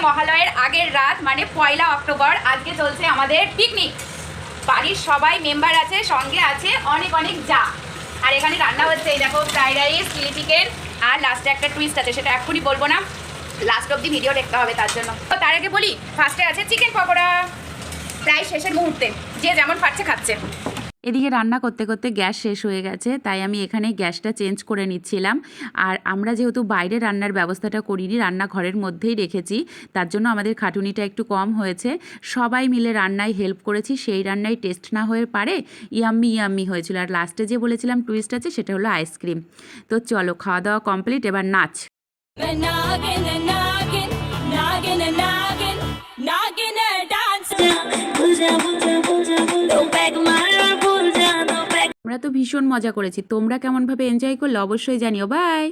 মহালয়ের আগের রাত মানে 1 অক্টোবর। আজকে চলছে আমাদের পিকনিক। বাড়ির সবাই মেম্বার আছে, সঙ্গে আছে অনেক অনেক যা। আর এখানে রান্না হচ্ছে, এই দেখো ফ্রাইড রাইস, চিলি চিকেন, আর লাস্টে একটা টুইস্ট আছে, সেটা এক্ষুনি বলবো না, লাস্ট অব্দি ভিডিও দেখতে হবে তার জন্য। তো তার আগে বলি, ফার্স্টে আছে চিকেন পকোড়া, প্রায় শেষের মুহূর্তে, যে যেমন পারছে খাচ্ছে। এদিকে রান্না করতে করতে গ্যাস শেষ হয়ে গেছে, তাই আমি এখানে গ্যাসটা চেঞ্জ করে নিচ্ছিলাম। আর আমরা যেহেতু বাইরে রান্নার ব্যবস্থাটা করিনি, রান্না ঘরের মধ্যেই রেখেছি, তার জন্য আমাদের খাটুনিটা একটু কম হয়েছে। সবাই মিলে রান্নায় হেল্প করেছি, সেই রান্নায় টেস্ট না হয়ে পারে ইয়াম্মি ইয়াম্মি হয়েছিল। আর লাস্টে যে বলেছিলাম টুইস্ট আছে, সেটা হলো আইসক্রিম। তো চলো, খাওয়া দাওয়া কমপ্লিট, এবার নাচ। আমরা তো ভীষণ মজা করেছি, তোমরা কেমনভাবে এনজয় করলে অবশ্যই জানিও। বাই।